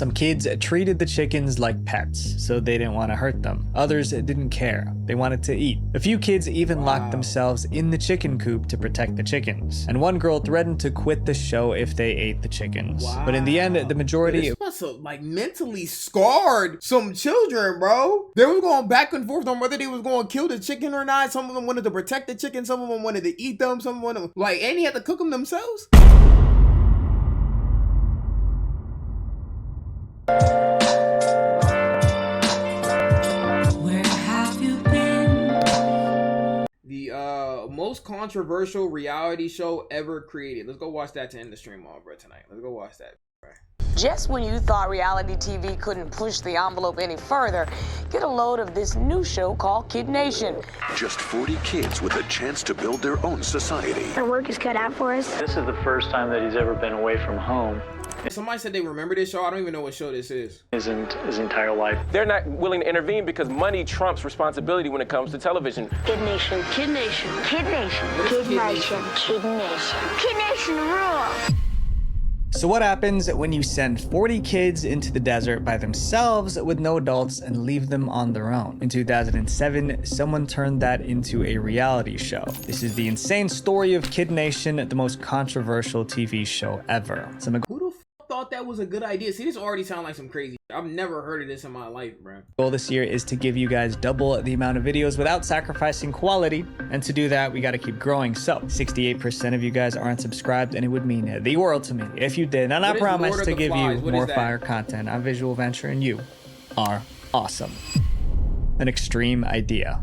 Some kids treated the chickens like pets, so they didn't want to hurt them. Others didn't care. They wanted to eat. A few kids even locked themselves in the chicken coop to protect the chickens. And one girl threatened to quit the show if they ate the chickens. But in the end, the majority... This must have, like, mentally scarred some children, bro. They were going back and forth on whether they was going to kill the chicken or not. Some of them wanted to protect the chicken. Some of them wanted to eat them. Some wanted to, like, and he had to cook them themselves. Where have you been? The most controversial reality show ever created. Let's go watch that to end the stream on, bro, tonight. Let's go watch that. Just when you thought reality TV couldn't push the envelope any further, get a load of this new show called Kid Nation. Just 40 kids with a chance to build their own society. Our work is cut out for us. This is the first time that he's ever been away from home. Somebody said they remember this show. I don't even know what show this is. His entire life. They're not willing to intervene because money trumps responsibility when it comes to television. Kid Nation, Kid Nation, Kid Nation, Kid Nation, Kid Nation, Kid Nation rule. So what happens when you send 40 kids into the desert by themselves with no adults and leave them on their own? In 2007, someone turned that into a reality show. This is the insane story of Kid Nation, the most controversial TV show ever. Who the fuck thought that was a good idea? See, this already sounds like some crazy. I've never heard of this in my life, bro. The goal this year is to give you guys double the amount of videos without sacrificing quality. And to do that, we got to keep growing. So 68% of you guys aren't subscribed, and it would mean the world to me if you did. And I promise to give you more fire content on Visual Venture, and you are awesome. An extreme idea.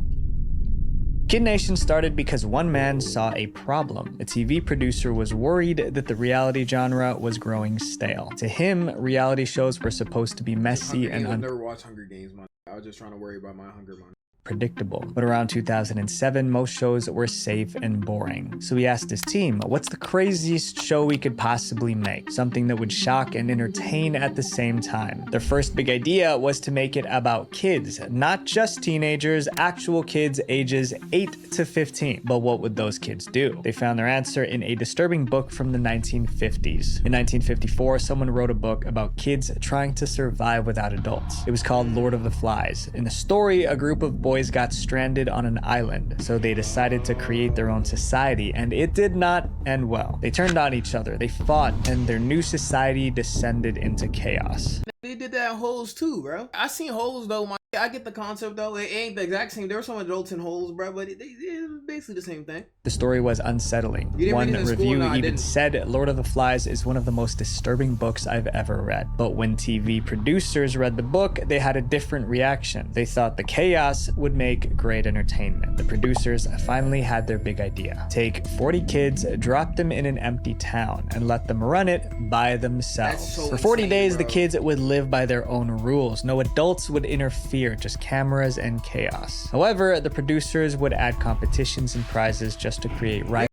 Kid Nation started because one man saw a problem. A TV producer was worried that the reality genre was growing stale. To him, reality shows were supposed to be messy and I never watched Hunger Games, man. I was just trying to worry about my hunger, man. Predictable. But around 2007, most shows were safe and boring. So he asked his team, what's the craziest show we could possibly make? Something that would shock and entertain at the same time. Their first big idea was to make it about kids, not just teenagers, actual kids ages 8 to 15. But what would those kids do? They found their answer in a disturbing book from the 1950s. In 1954, someone wrote a book about kids trying to survive without adults. It was called Lord of the Flies. In the story, a group of boys got stranded on an island, so they decided to create their own society, and it did not end well. They turned on each other, they fought, and their new society descended into chaos. They did that in Holes too, bro. I seen Holes though, man. I get the concept though. It ain't the exact same. There were some adults in Holes, bro, but it was basically the same thing. The story was unsettling. One review even said Lord of the Flies is one of the most disturbing books I've ever read. But when TV producers read the book, they had a different reaction. They thought the chaos would make great entertainment. The producers finally had their big idea. Take 40 kids, drop them in an empty town, and let them run it by themselves. For 40 days, the kids would live by their own rules. No adults would interfere, just cameras and chaos. However, the producers would add competitions and prizes just to create RIP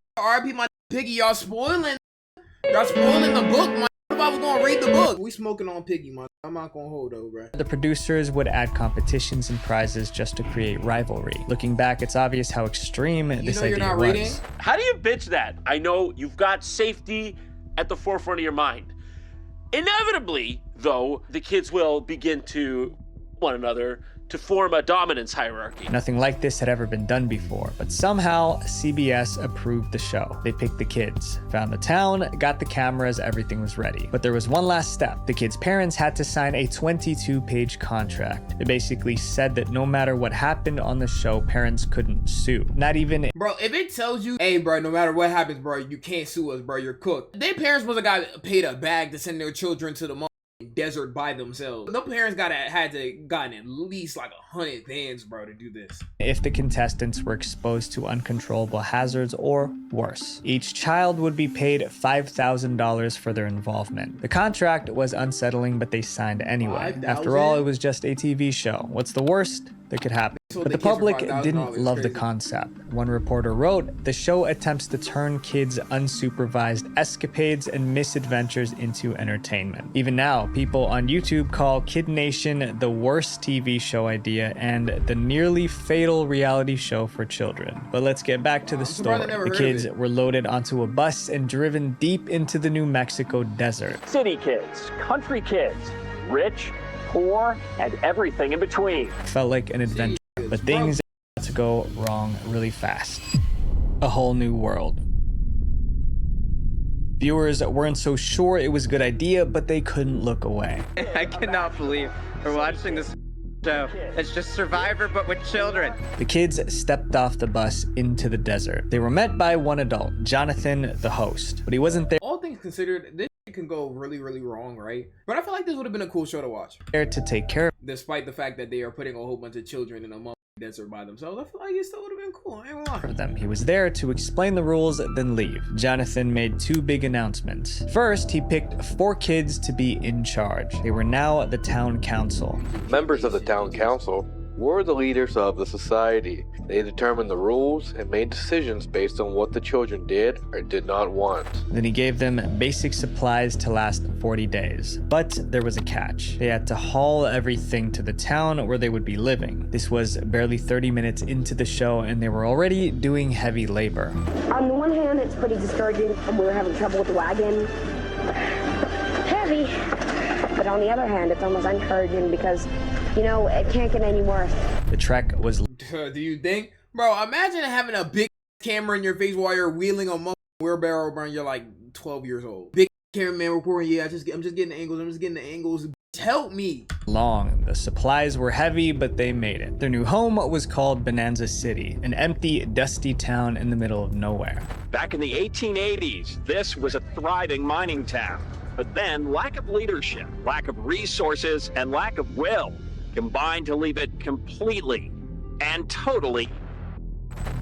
my Piggy, y'all spoiling the book, man. If I was gonna read the book, we smoking on Piggy, man. I'm not gonna hold though, bro. The producers would add competitions and prizes just to create rivalry. Looking back, it's obvious how extreme this idea was. How do you bitch that? I know you've got safety at the forefront of your mind. Inevitably, though, the kids will begin to one another to form a dominance hierarchy. Nothing like this had ever been done before, but somehow CBS approved the show. They picked the kids, found the town, got the cameras, everything was ready. But there was one last step. The kids' parents had to sign a 22-page contract. It basically said that no matter what happened on the show, parents couldn't sue. Not even... Bro, if it tells you, hey, bro, no matter what happens, bro, you can't sue us, bro, you're cooked. Their parents must have got paid a bag to send their children to the desert by themselves. The parents had to gotten at least like 100 bands, bro, to do this. If the contestants were exposed to uncontrollable hazards or worse, each child would be paid $5,000 for their involvement. The contract was unsettling, but they signed anyway. 5,000? After all, it was just a TV show. What's the worst that could happen? But the public didn't love the concept. One reporter wrote, the show attempts to turn kids' unsupervised escapades and misadventures into entertainment. Even now, people on YouTube call Kid Nation the worst TV show idea and the nearly fatal reality show for children. But let's get back to the story. The kids were loaded onto a bus and driven deep into the New Mexico desert. City kids, country kids, rich, poor, and everything in between. Felt like an adventure, but things had to go wrong really fast. A whole new world. Viewers weren't so sure it was a good idea, but they couldn't look away. I cannot believe we're watching this show. It's just Survivor, but with children. The kids stepped off the bus into the desert. They were met by one adult, Jonathan, the host, but he wasn't All things considered, this can go really, really wrong, right? But I feel like this would have been a cool show to watch. there to take care Despite the fact that they are putting a whole bunch of children in a desert by themselves, I feel like it still would have been cool. I ain't gonna lie. of them. He was there to explain the rules, then leave. Jonathan made two big announcements. First, he picked 4 kids to be in charge. They were now the town council. Members of the town council were the leaders of the society. They determined the rules and made decisions based on what the children did or did not want. Then he gave them basic supplies to last 40 days. But there was a catch. They had to haul everything to the town where they would be living. This was barely 30 minutes into the show, and they were already doing heavy labor. On the one hand, it's pretty discouraging, and we were having trouble with the wagon. Heavy. But on the other hand, it's almost encouraging because, you know, it can't get any worse. The trek was Do you think? Bro, imagine having a big camera in your face while you're wheeling a wheelbarrow, bro, and you're like 12 years old. Big cameraman recording, yeah, I'm just getting the angles, help me. long. The supplies were heavy, but they made it. Their new home was called Bonanza City, an empty, dusty town in the middle of nowhere. Back in the 1880s, this was a thriving mining town. But then lack of leadership, lack of resources, and lack of will combined to leave it completely and totally.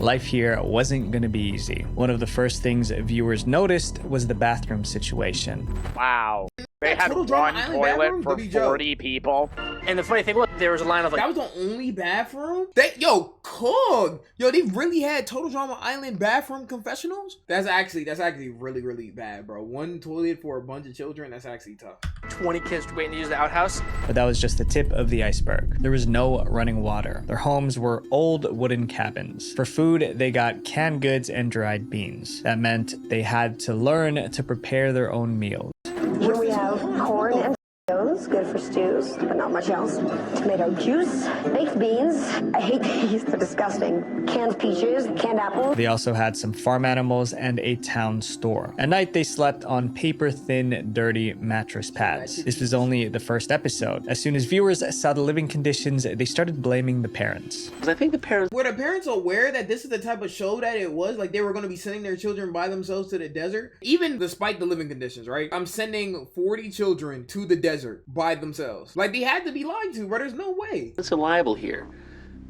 Life here wasn't gonna be easy. One of the first things viewers noticed was the bathroom situation. Wow. They had Total one Drama Island toilet bathroom? for WJ. 40 people. And the funny thing was, there was a line of like, That was the only bathroom? Yo, they really had Total Drama Island bathroom confessionals? That's actually really, really bad, bro. One toilet for a bunch of children, that's actually tough. 20 kids waiting to use the outhouse. But that was just the tip of the iceberg. There was no running water. Their homes were old wooden cabins. For food, they got canned goods and dried beans. That meant they had to learn to prepare their own meals. Here we have corn and potatoes, good for stews, but not much else. Tomato juice, baked beans. I hate these, they're disgusting. Canned peaches, canned apples. They also had some farm animals and a town store. At night, they slept on paper-thin, dirty mattress pads. This was only the first episode. As soon as viewers saw the living conditions, they started blaming the parents. Because I think the parents Were the parents aware that this is the type of show that it was? Like they were going to be sending their children by themselves to the desert? Even despite the living conditions, right? I'm sending 40 children to the desert by themselves. Like they had to be lied to, bro. There's no way. are liable here.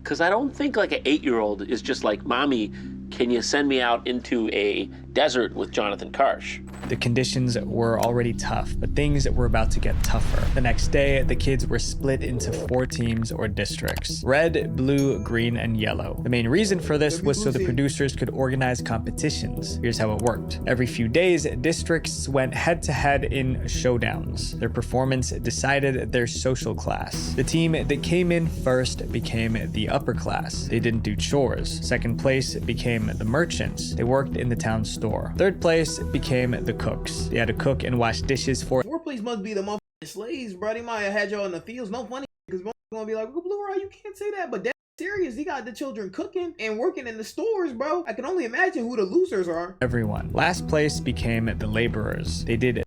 Because I don't think like an 8-year-old is just like, Mommy, can you send me out into a desert with Jonathan Karsh? The conditions were already tough, but things were about to get tougher. The next day, the kids were split into 4 teams or districts: red, blue, green, and yellow. The main reason for this was so the producers could organize competitions. Here's how it worked. Every few days, districts went head-to-head in showdowns. Their performance decided their social class. The team that came in first became the upper class. They didn't do chores. Second place became the merchants. They worked in the town store. Third place became the cooks. They had to cook and wash dishes for 4th place must be the motherfucking slaves, bro. They might have had y'all in the fields. No funny, because gonna be like, well, Blue Eye, you can't say that, but that's serious. He got the children cooking and working in the stores, bro. I can only imagine who the losers are. everyone. Last place became the laborers. They did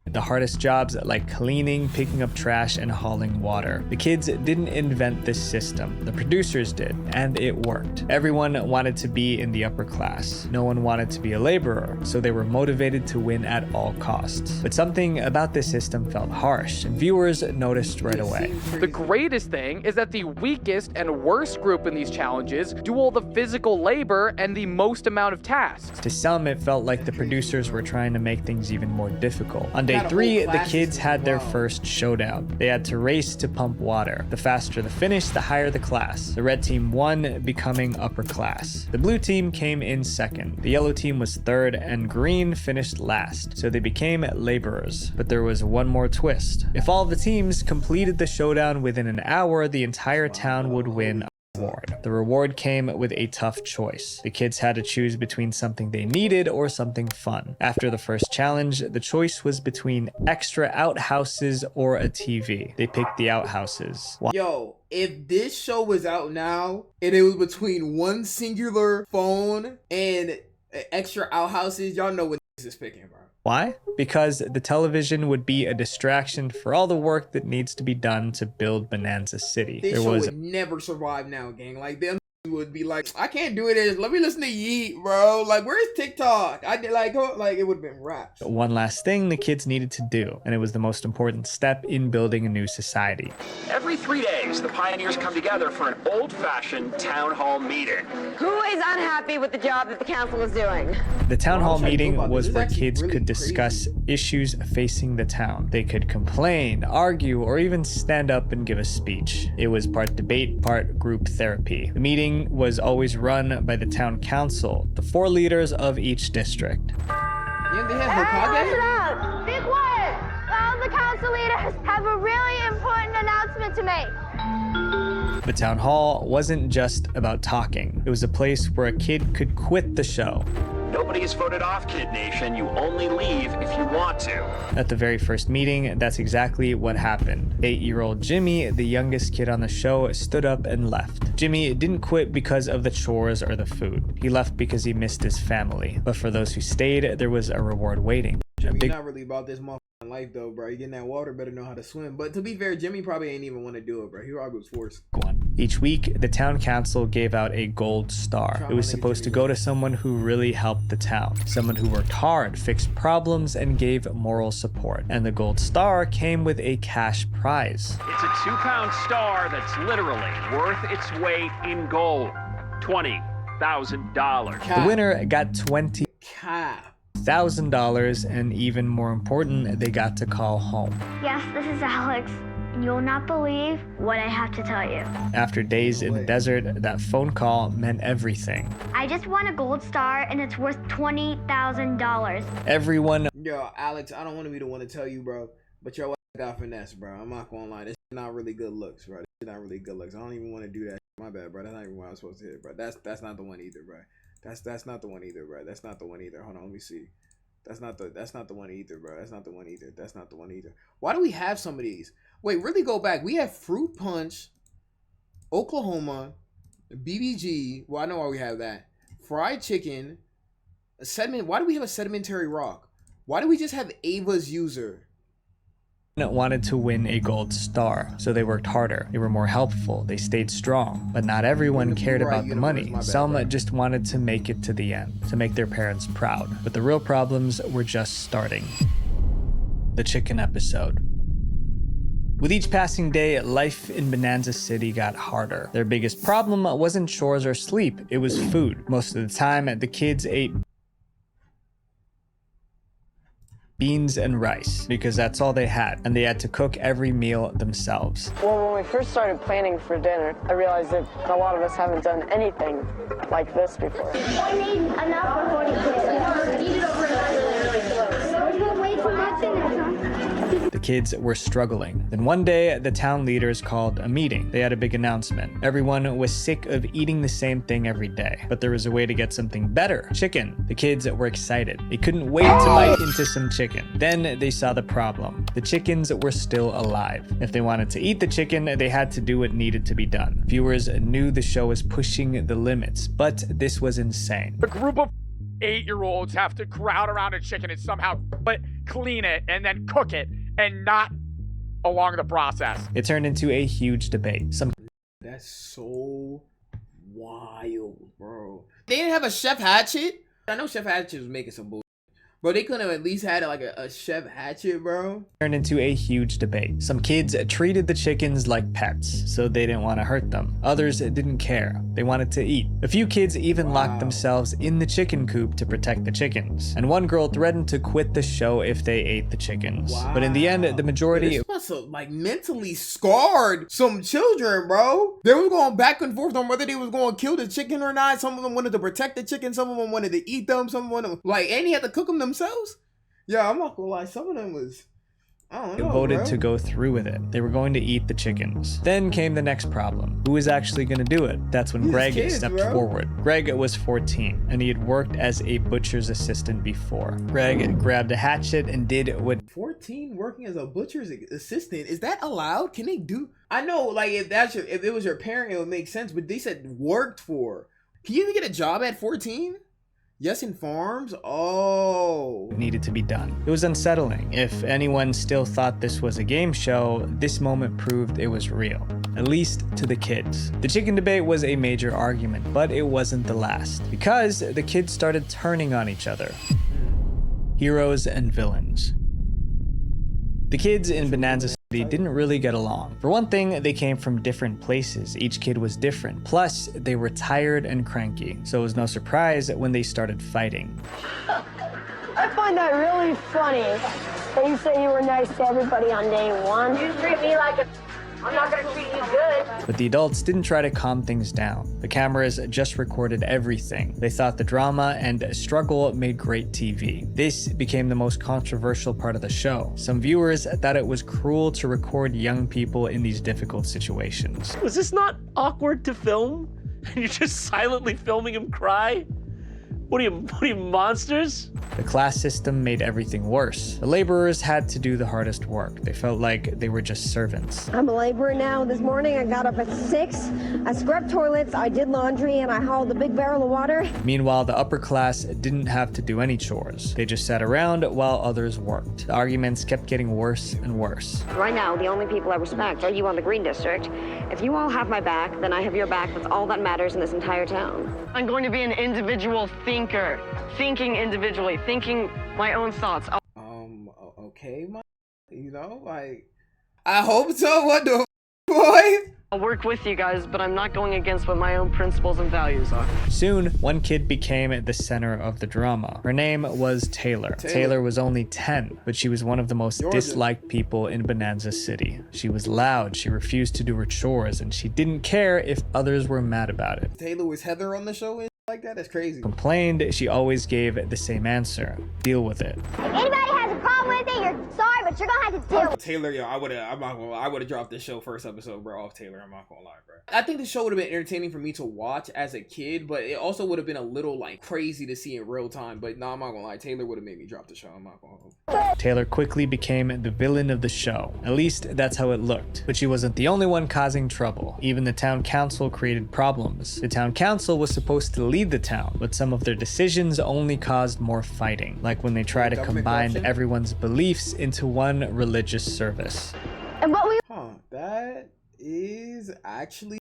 the hardest jobs like cleaning, picking up trash, and hauling water. The kids didn't invent this system. The producers did, and it worked. Everyone wanted to be in the upper class. No one wanted to be a laborer, so they were motivated to win at all costs. But something about this system felt harsh, and viewers noticed right away. The greatest thing is that the weakest and worst group in these challenges do all the physical labor and the most amount of tasks. To some, it felt like the producers were trying to make things even more difficult. On day 3, the kids had their first showdown. They had to race to pump water. The faster the finish, the higher the class. The red team won, becoming upper class. The blue team came in second. The yellow team was third, and green finished last. So they became laborers. But there was one more twist. If all of the teams completed the showdown within an hour, the entire town would win reward. The reward came with a tough choice. The kids had to choose between something they needed or something fun. After the first challenge, the choice was between extra outhouses or a TV. They picked the outhouses. Yo, if this show was out now and it was between one singular phone and extra outhouses, y'all know what this is picking, bro. Why? Because the television would be a distraction for all the work that needs to be done to build Bonanza City. This show would never survive now, gang. Like, them would be like, I can't do it. Let me listen to Yeet, bro. Like, where's TikTok? I did like it would have been raps. One last thing the kids needed to do, and it was the most important step in building a new society. Every 3 days, the pioneers come together for an old-fashioned town hall meeting. Who is unhappy with the job that the council is doing? The town hall meeting was where kids could discuss issues facing the town. They could complain, argue, or even stand up and give a speech. It was part debate, part group therapy. The meeting was always run by the town council, the 4 leaders of each district. Yeah, they have Listen up! Be quiet! All the council leaders have a really important announcement to make. The town hall wasn't just about talking. It was a place where a kid could quit the show. Nobody is voted off, Kid Nation. You only leave if you want to. At the very first meeting, that's exactly what happened. 8-year-old Jimmy, the youngest kid on the show, stood up and left. Jimmy didn't quit because of the chores or the food. He left because he missed his family. But for those who stayed, there was a reward waiting. Jimmy's not really about this motherfucking life though, bro. You getting that water, better know how to swim. But to be fair, Jimmy probably ain't even want to do it, bro. He probably was forced. Each week, the town council gave out a gold star. It was supposed to go to someone who really helped the town, someone who worked hard, fixed problems, and gave moral support. And the gold star came with a cash prize. It's a 2-pound star that's literally worth its weight in gold. $20,000. The winner got $20,000, and even more important, they got to call home. Yes, this is Alex. You'll not believe what I have to tell you. After days in the desert, that phone call meant everything. I just won a gold star and it's worth $20,000. Everyone. Yo, Alex, I don't want to be the one to tell you, bro, but yo, I got finesse, bro. I'm not gonna lie. This is not really good looks, bro. This is not really good looks. I don't even want to do that. My bad, bro. That's not even what I was supposed to hit, bro. That's not the one either, bro. That's not the one either, bro. That's not the one either. Hold on, let me see. That's not the one either, bro. That's not the one either. That's not the one either. Why do we have some of these? Wait, really go back. We have Fruit Punch, Oklahoma, BBG. Well, I know why we have that. Fried chicken, a sediment. Why do we have a sedimentary rock? Why do we just have Ava's user? Wanted to win a gold star, so they worked harder. They were more helpful. They stayed strong. But not everyone cared about the money. Some just wanted to make it to the end, to make their parents proud. But the real problems were just starting. The chicken episode. With each passing day, life in Bonanza City got harder. Their biggest problem wasn't chores or sleep, it was food. Most of the time, the kids ate beans and rice because that's all they had, and they had to cook every meal themselves. Well, when we first started planning for dinner, I realized that a lot of us haven't done anything like this before. I need enough for 40 kids. Way too much in there, huh? The kids were struggling. Then one day, the town leaders called a meeting. They had a big announcement. Everyone was sick of eating the same thing every day, but there was a way to get something better: chicken. The kids were excited. They couldn't wait to bite into some chicken. Then they saw the problem. The chickens were still alive. If they wanted to eat the chicken, they had to do what needed to be done. Viewers knew the show was pushing the limits, but this was insane. A group of 8-year-olds have to crowd around a chicken and somehow clean it and then cook it and not along the process. It turned into a huge debate. That's so wild, bro. They didn't have a Chef Hatchet. I know Chef Hatchet was making some bullshit, but they couldn't have at least had like a Chef Hatchet, bro. Turned into a huge debate. Some kids treated the chickens like pets, so they didn't want to hurt them. Others didn't care. They wanted to eat. A few kids even locked themselves in the chicken coop to protect the chickens. And one girl threatened to quit the show if they ate the chickens. But in the end, the majority... This must have like mentally scarred some children, bro. They were going back and forth on whether they was going to kill the chicken or not. Some of them wanted to protect the chicken. Some of them wanted to eat them. Some of them wanted, like, and he had to cook them themselves. Yeah, I'm not gonna lie. Some of them was Oh, They no, voted bro. to go through with it. They were going to eat the chickens. Then came the next problem. Who was actually going to do it? That's when These Greg kids, stepped bro. forward. Greg was 14, and he had worked as a butcher's assistant before. Greg grabbed a hatchet and did what 14 working as a butcher's assistant, is that allowed? Can they do? I know, like, if it was your parent, it would make sense, but they said worked for. Can you even get a job at 14? Yes, in farms? Oh. needed to be done. It was unsettling. If anyone still thought this was a game show, this moment proved it was real. At least to the kids. The chicken debate was a major argument, but it wasn't the last. Because the kids started turning on each other. Heroes and villains. The kids in Bonanza City didn't really get along. For one thing, they came from different places. Each kid was different. Plus, they were tired and cranky, so it was no surprise when they started fighting. I find that really funny that you say you were nice to everybody on day one. You treat me like a... I'm not gonna treat you good. But the adults didn't try to calm things down. The cameras just recorded everything. They thought the drama and struggle made great TV. This became the most controversial part of the show. Some viewers thought it was cruel to record young people in these difficult situations. Was this not awkward to film? And you're just silently filming him cry? What are you, monsters? The class system made everything worse. The laborers had to do the hardest work. They felt like they were just servants. I'm a laborer now. This morning I got up at 6. I scrubbed toilets, I did laundry, and I hauled a big barrel of water. Meanwhile, the upper class didn't have to do any chores. They just sat around while others worked. The arguments kept getting worse and worse. Right now, the only people I respect are you on the Green District. If you all have my back, then I have your back. That's all that matters in this entire town. I'm going to be an individual thinker, thinking individually, thinking my own thoughts. Okay, you know, like, I hope so. What the boy? I'll work with you guys, but I'm not going against what my own principles and values are. Soon, one kid became the center of the drama. Her name was Taylor. Taylor was only 10, but she was one of the most disliked people in Bonanza City. She was loud, she refused to do her chores, and she didn't care if others were mad about it. Taylor was Heather on the show and like that? That's crazy. Complained, she always gave the same answer. Deal with it. If anybody has a problem with it, you're sorry, but you're gonna have to deal with it. Taylor, yo, I would have dropped this show first episode, bro, off Taylor. I'm not gonna lie, bro. I think the show would have been entertaining for me to watch as a kid, but it also would have been a little like crazy to see in real time. But no, I'm not gonna lie, Taylor would have made me drop the show. I'm not gonna. Taylor quickly became the villain of the show. At least that's how it looked. But she wasn't the only one causing trouble. Even the town council created problems. The town council was supposed to lead the town, but some of their decisions only caused more fighting, like when they try to combine everyone's beliefs into one religious service. And what we That is actually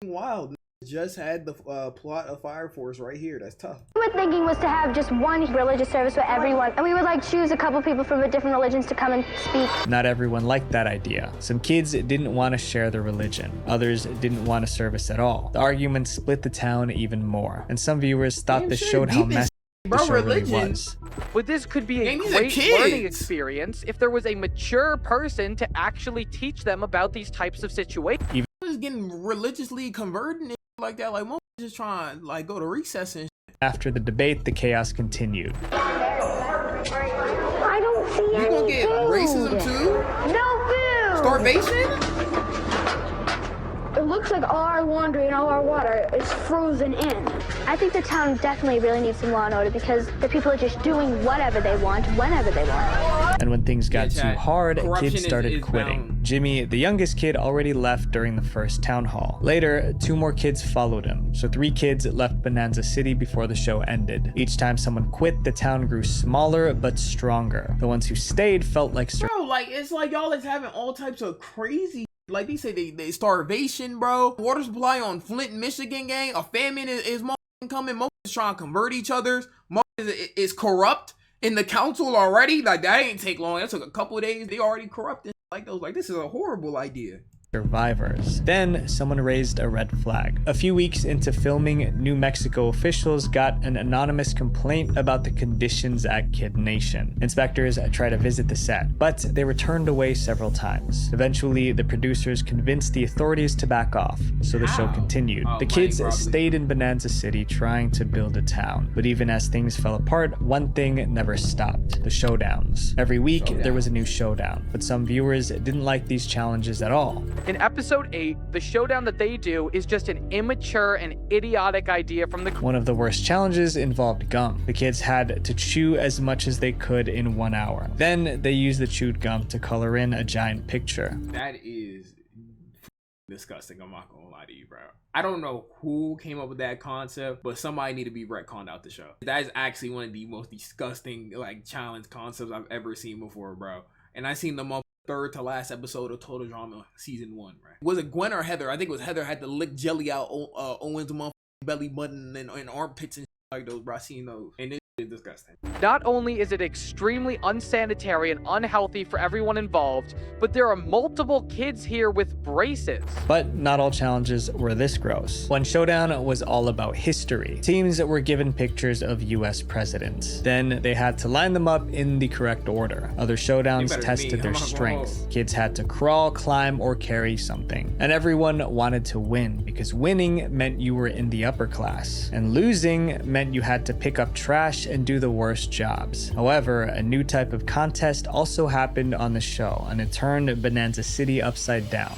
wild. Just had the plot of Fire Force right here. That's tough. were thinking was to have just one religious service for everyone, and we would like choose a couple people from the different religions to come and speak. Not everyone liked that idea. Some kids didn't want to share their religion. Others didn't want a service at all. The argument split the town even more, and some viewers thought this showed how messy the show really was. But this could be a great learning experience if there was a mature person to actually teach them about these types of situations. Just getting religiously converted and like that, like most just trying to like go to recess and shit. After the debate, the chaos continued. I don't see You gonna get racism too? No food! Starvation? It looks like all our laundry and all our water is frozen in. I think the town definitely really needs some law and order because the people are just doing whatever they want, whenever they want. And when things got too hard, Corruption kids started is quitting. bound. Jimmy, the youngest kid, already left during the first town hall. Later, 2 more kids followed him, so 3 kids left Bonanza City before the show ended. Each time someone quit, the town grew smaller but stronger. The ones who stayed felt like Bro, like it's like y'all is having all types of crazy. Like they say they starvation, bro. Water supply on Flint, Michigan, gang. A famine is coming. Most is trying to convert each other's. Most is corrupt in the council already. Like that ain't take long. That took a couple of days. They already corrupted like those. Like this is a horrible idea. survivors. Then someone raised a red flag. A few weeks into filming, New Mexico officials got an anonymous complaint about the conditions at Kid Nation. Inspectors tried to visit the set, but they were turned away several times. Eventually, the producers convinced the authorities to back off, so the show continued. The kids stayed in Bonanza City trying to build a town, but even as things fell apart, one thing never stopped: the showdowns. Every week, there was a new showdown, but some viewers didn't like these challenges at all. In episode 8, the showdown that they do is just an immature and idiotic idea from the... One of the worst challenges involved gum. The kids had to chew as much as they could in 1 hour. Then they used the chewed gum to color in a giant picture. That is disgusting. I'm not gonna lie to you, bro. I don't know who came up with that concept, but somebody need to be retconned out the show. That is actually one of the most disgusting challenge concepts I've ever seen before, bro. And I seen the third to last episode of Total Drama season 1, right? Was it Gwen or Heather? I think it was Heather had to lick jelly out Owen's belly button and armpits and like those, bro. I seen those, and it is disgusting. Not only is it extremely unsanitary and unhealthy for everyone involved, but there are multiple kids here with braces. But not all challenges were this gross. One showdown was all about history. Teams were given pictures of US presidents. Then they had to line them up in the correct order. Other showdowns tested their strength. Kids had to crawl, climb, or carry something. And everyone wanted to win, because winning meant you were in the upper class, and losing meant you had to pick up trash and do the worst jobs. However, a new type of contest also happened on the show, and it turned Bonanza City upside down.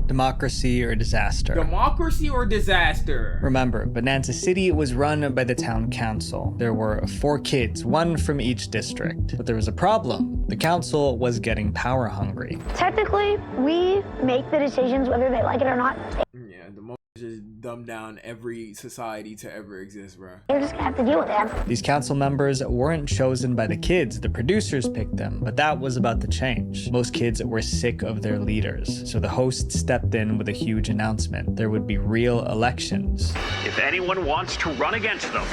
Democracy or disaster. Democracy or disaster. Remember, Bonanza City was run by the town council. There were 4 kids, 1 from each district. But there was a problem. The council was getting power hungry. Technically, we make the decisions whether they like it or not. Yeah, the just dumb down every society to ever exist, bro. You're just gonna have to deal with that. These council members weren't chosen by the kids, the producers picked them, but that was about to change. Most kids were sick of their leaders, so the host stepped in with a huge announcement. There would be real elections. If anyone wants to run against them,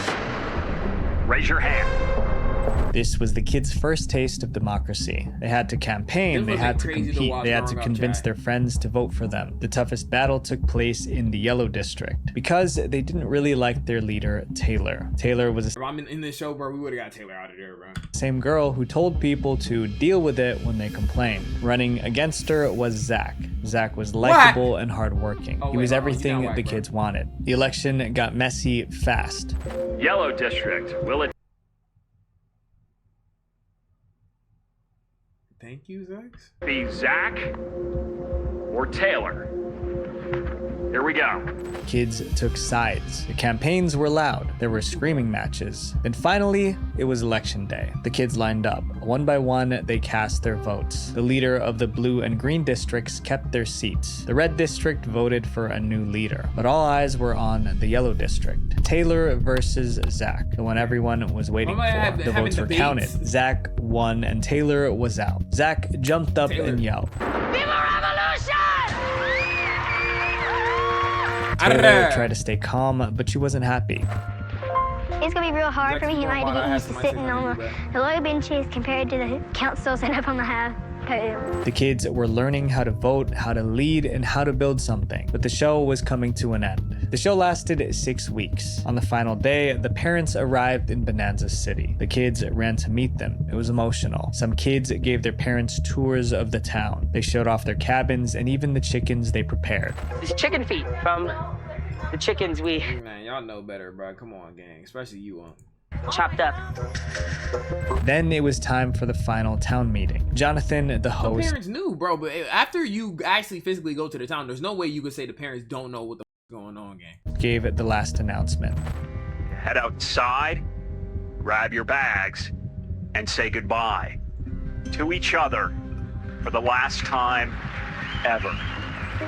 raise your hand. This was the kids' first taste of democracy. They had to campaign, they had to compete, they had to convince their friends to vote for them. The toughest battle took place in the Yellow District because they didn't really like their leader, Taylor. Taylor was if I'm in this show, bro, we would've got Taylor out of there, bro. Same girl who told people to deal with it when they complained. Running against her was Zach. Zach was likable and hardworking. He was everything the kids wanted. The election got messy fast. Yellow District, will it? Thank you, Zach. Be Zach or Taylor. Here we go. Kids took sides. The campaigns were loud. There were screaming matches. Then finally, it was election day. The kids lined up. One by one, they cast their votes. The leader of the blue and green districts kept their seats. The red district voted for a new leader, but all eyes were on the yellow district. Taylor versus Zach, the one everyone was waiting for. The votes were counted. Zach won and Taylor was out. Zach jumped up and yelled, Taylor tried to stay calm, but she wasn't happy. It's gonna be real hard for me. He might have to get used to sitting on the lower benches compared to the council set up on the high podium. The kids were learning how to vote, how to lead, and how to build something. But the show was coming to an end. The show lasted 6 weeks. On the final day, the parents arrived in Bonanza City. The kids ran to meet them. It was emotional. Some kids gave their parents tours of the town. They showed off their cabins and even the chickens they prepared. This chicken feet from the chickens we... Man, y'all know better, bro. Come on, gang. Especially you, chopped up. Then it was time for the final town meeting. Jonathan, the host... The parents knew, bro, but after you actually physically go to the town, there's no way you could say the parents don't know what the going on, gang. Gave it the last announcement. Head outside, grab your bags, and say goodbye to each other for the last time ever.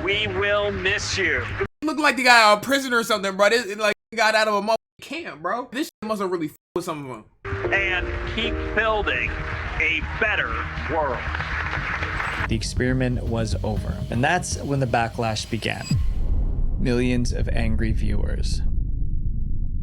We will miss you. Look like they got a prisoner or something, bro. It like got out of a motherfucking camp, bro. This shit must have really with some of them. And keep building a better world. The experiment was over, and that's when the backlash began. Millions of angry viewers.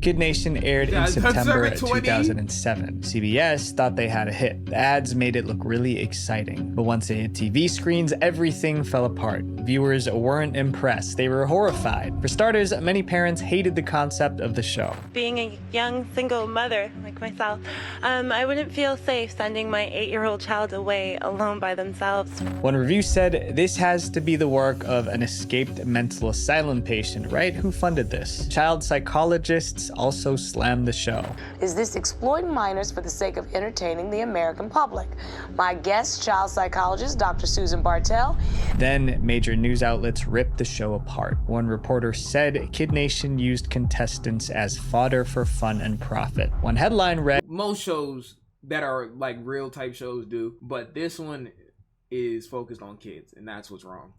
Kid Nation aired in September 2007. CBS thought they had a hit. The ads made it look really exciting. But once they hit TV screens, everything fell apart. Viewers weren't impressed. They were horrified. For starters, many parents hated the concept of the show. Being a young single mother like myself, I wouldn't feel safe sending my 8-year-old child away alone by themselves. One review said, this has to be the work of an escaped mental asylum patient, right? Who funded this? Child psychologists also slammed the show. Is this exploiting minors for the sake of entertaining the American public? My guest, child psychologist Dr. Susan Bartell. Then major news outlets ripped the show apart. One reporter said Kid Nation used contestants as fodder for fun and profit. One headline read, most shows that are like real type shows do, but this one is focused on kids, and that's what's wrong.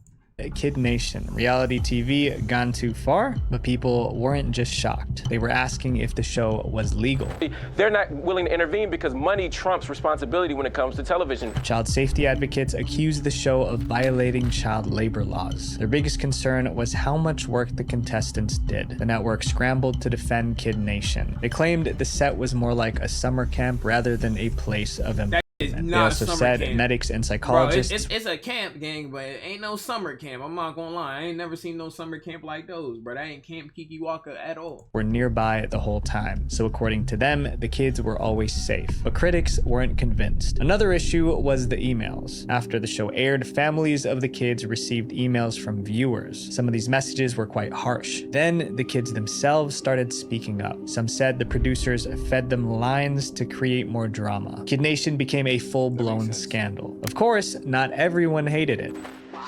Kid Nation, reality TV gone too far? But people weren't just shocked. They were asking if the show was legal. They're not willing to intervene because money trumps responsibility when it comes to television. Child safety advocates accused the show of violating child labor laws. Their biggest concern was how much work the contestants did. The network scrambled to defend Kid Nation. They claimed the set was more like a summer camp rather than a place of employment. They also said camp. Medics and psychologists. Bro, it's a camp, gang, but it ain't no summer camp. I'm not gonna lie. I ain't never seen no summer camp like those, bro. That ain't Camp Kiki Waka at all. Were nearby the whole time. So according to them, the kids were always safe. But critics weren't convinced. Another issue was the emails. After the show aired, families of the kids received emails from viewers. Some of these messages were quite harsh. Then the kids themselves started speaking up. Some said the producers fed them lines to create more drama. Kid Nation became a full-blown scandal. Of course, not everyone hated it.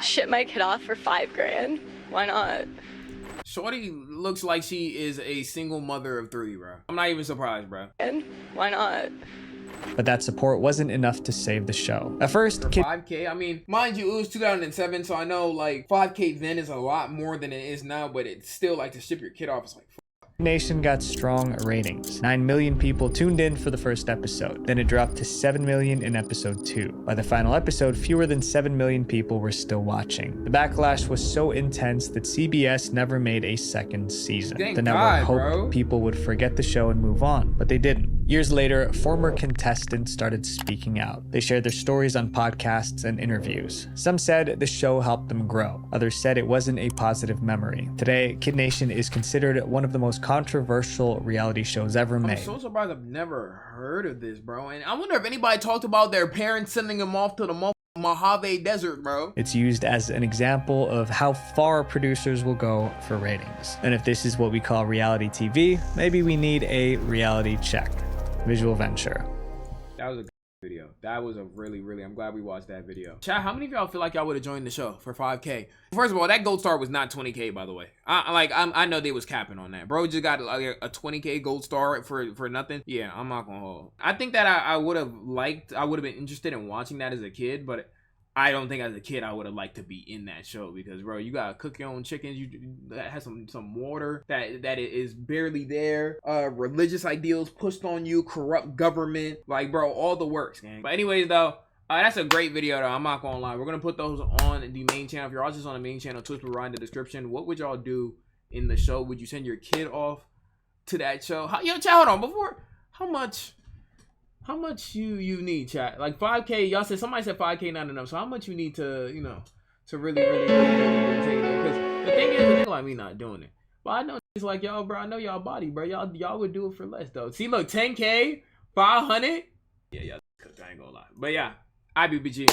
Ship my kid off for $5 grand. Why not? Shorty looks like she is a single mother of 3, bro. I'm not even surprised, bro. And why not? But that support wasn't enough to save the show. At first, 5K, I mean, mind you, it was 2007, so I know like 5K then is a lot more than it is now, but it's still like to ship your kid off. It's like, Nation got strong ratings. 9 million people tuned in for the first episode. Then it dropped to 7 million in episode 2. By the final episode, fewer than 7 million people were still watching. The backlash was so intense that CBS never made a second season. Thank the network God, hoped bro. people would forget the show and move on, but they didn't. Years later, former contestants started speaking out. They shared their stories on podcasts and interviews. Some said the show helped them grow. Others said it wasn't a positive memory. Today, Kid Nation is considered one of the most controversial reality shows ever made. I'm so surprised I've never heard of this, bro. And I wonder if anybody talked about their parents sending them off to the Mojave Desert, bro. It's used as an example of how far producers will go for ratings. And if this is what we call reality TV, maybe we need a reality check. Visual venture. That was a good video. That was a really, I'm glad we watched that video. Chat, how many of y'all feel like y'all would have joined the show for 5K? First of all, that gold star was not 20K, by the way. I know they was capping on that. Bro just got like a 20K gold star for nothing. Yeah, I'm not gonna hold. I think that I would have been interested in watching that as a kid, but I don't think as a kid I would have liked to be in that show because, bro, you gotta cook your own chickens. You have some water that is barely there. Religious ideals pushed on you, corrupt government, like, bro, all the works, gang. But anyways, though, that's a great video, though. I'm not gonna lie. We're gonna put those on the main channel. If you're all just on the main channel, Twitch will be right in the description. What would y'all do in the show? Would you send your kid off to that show? Yo, chat, hold on. Before, how much you need, chat? Like 5K, y'all said, somebody said 5K not enough. So how much you need to, you know, to really take that? Because the thing is, people like me not doing it. But I know it's like, y'all, bro, I know y'all body, bro. Y'all would do it for less, though. See, look, 10K, 500. Yeah, y'all cooked, I ain't gonna lie. But yeah, IBBG.